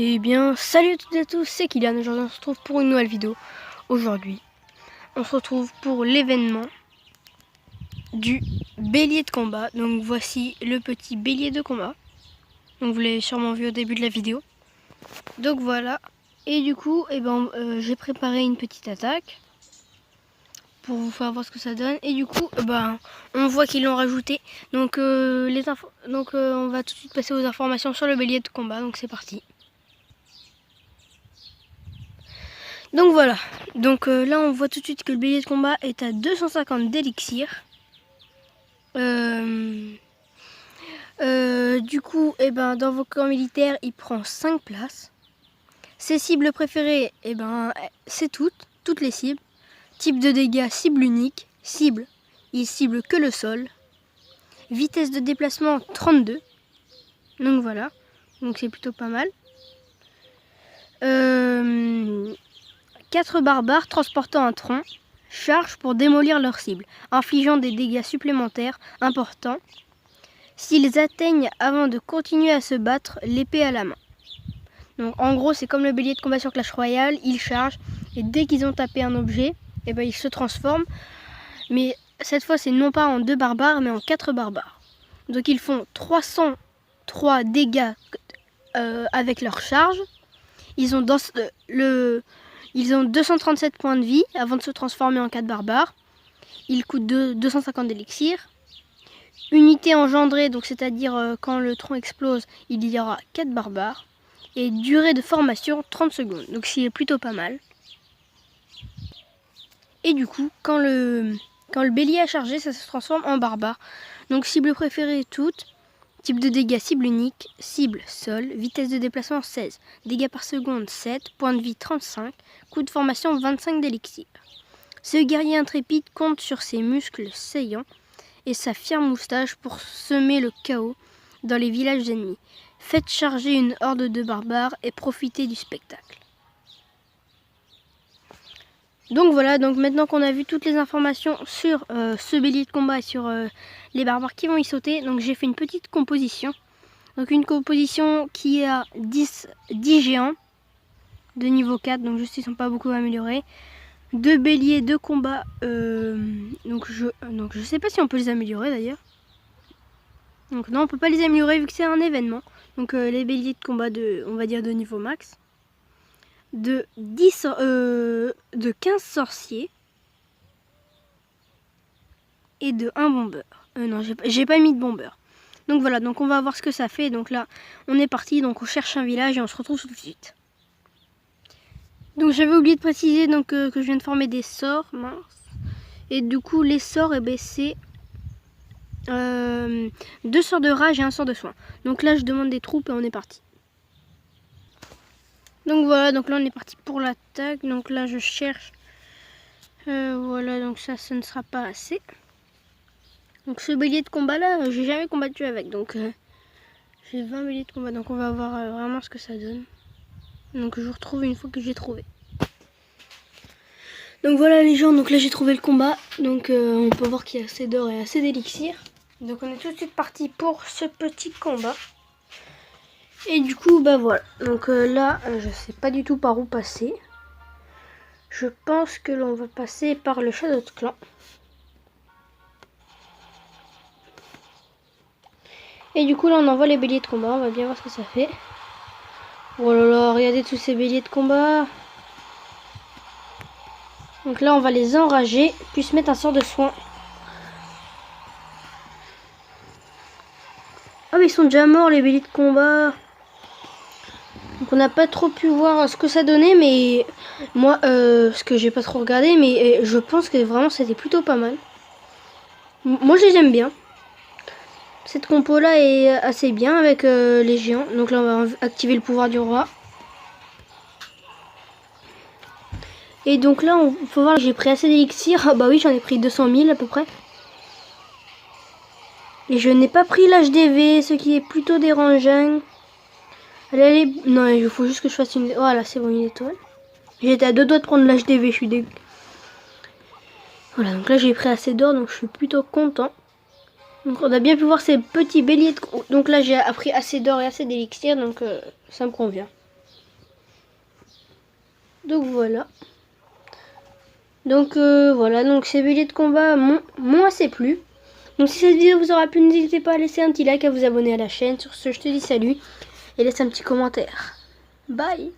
Eh bien, salut à toutes et à tous, c'est Kylian. Aujourd'hui, on se retrouve pour une nouvelle vidéo. Aujourd'hui, on se retrouve pour l'événement du bélier de combat. Donc, voici le petit bélier de combat. Donc, vous l'avez sûrement vu au début de la vidéo. Donc, voilà. Et du coup, j'ai préparé une petite attaque pour vous faire voir ce que ça donne. Et du coup, on voit qu'ils l'ont rajouté. Donc, on va tout de suite passer aux informations sur le bélier de combat. Donc, c'est parti. Donc voilà, là on voit tout de suite que le bélier de combat est à 250 d'élixir. Du coup, dans vos camps militaires, il prend 5 places. Ses cibles préférées, c'est toutes les cibles. Type de dégâts, cible unique. Cible, il cible que le sol. Vitesse de déplacement, 32. Donc voilà, donc c'est plutôt pas mal. 4 barbares transportant un tronc, chargent pour démolir leur cible, infligeant des dégâts supplémentaires importants s'ils atteignent avant de continuer à se battre l'épée à la main. Donc en gros c'est comme le bélier de combat sur Clash Royale, ils chargent et dès qu'ils ont tapé un objet, ils se transforment. Mais cette fois c'est non pas en 2 barbares mais en 4 barbares. Donc ils font 303 dégâts avec leur charge. Ils ont 237 points de vie avant de se transformer en 4 barbares. Ils coûtent 250 d'élixir. Unité engendrée, donc c'est-à-dire quand le tronc explose, il y aura 4 barbares. Et durée de formation, 30 secondes. Donc c'est plutôt pas mal. Et du coup, quand le bélier a chargé, ça se transforme en barbare. Donc cible préférée toutes. Type de dégâts, cible unique, cible, sol, vitesse de déplacement 16, dégâts par seconde 7, points de vie 35, coût de formation 25 d'élixir. Ce guerrier intrépide compte sur ses muscles saillants et sa fière moustache pour semer le chaos dans les villages ennemis. Faites charger une horde de barbares et profitez du spectacle. Donc voilà, donc maintenant qu'on a vu toutes les informations sur ce bélier de combat et sur les barbares qui vont y sauter, donc j'ai fait une petite composition. Donc une composition qui a 10 géants de niveau 4, donc juste ils sont pas beaucoup améliorés. 2 béliers de combat, donc je sais pas si on peut les améliorer d'ailleurs. Donc non, on peut pas les améliorer vu que c'est un événement. Donc les béliers de combat on va dire de niveau max. De 15 sorciers et de 1 bombeur. Non, j'ai pas mis de bombeur. Donc voilà, donc on va voir ce que ça fait. Donc là, on est parti, donc on cherche un village et on se retrouve tout de suite. Donc j'avais oublié de préciser que je viens de former des sorts, mince. Et du coup, les sorts, c'est 2 sorts de rage et 1 sort de soin. Donc là, je demande des troupes et on est parti. Donc voilà, donc là on est parti pour l'attaque. Donc là je cherche. Voilà, donc ça ne sera pas assez. Donc ce bélier de combat là, j'ai jamais combattu avec. Donc j'ai 20 béliers de combat. Donc on va voir vraiment ce que ça donne. Donc je vous retrouve une fois que j'ai trouvé. Donc voilà les gens, donc là j'ai trouvé le combat. Donc on peut voir qu'il y a assez d'or et assez d'élixir. Donc on est tout de suite parti pour ce petit combat. Et du coup, voilà. Donc là, je sais pas du tout par où passer. Je pense que l'on va passer par le Shadow Clan. Et du coup, là, on envoie les béliers de combat. On va bien voir ce que ça fait. Oh là là, regardez tous ces béliers de combat. Donc là, on va les enrager, puis se mettre un sort de soin. Ah, mais ils sont déjà morts, les béliers de combat. Donc on n'a pas trop pu voir ce que ça donnait, mais moi, ce que j'ai pas trop regardé, mais je pense que vraiment c'était plutôt pas mal. Moi je les aime bien. Cette compo là est assez bien avec les géants. Donc là on va activer le pouvoir du roi. Et donc là on faut voir, j'ai pris assez d'élixir. Ah bah oui, j'en ai pris 200 000 à peu près. Et je n'ai pas pris l'HDV, ce qui est plutôt dérangeant. Allez, non, il faut juste que je fasse une... Voilà, c'est bon, une étoile. J'étais à 2 doigts de prendre l'HDV, je suis dégueu. Voilà, donc là j'ai pris assez d'or, donc je suis plutôt content. Donc on a bien pu voir ces petits béliers de... Donc là j'ai appris assez d'or et assez d'élixir, donc ça me convient. Donc voilà. Donc voilà, donc ces béliers de combat m'ont assez plu. Donc si cette vidéo vous aura plu, n'hésitez pas à laisser un petit like, à vous abonner à la chaîne. Sur ce, je te dis salut et laisse un petit commentaire. Bye.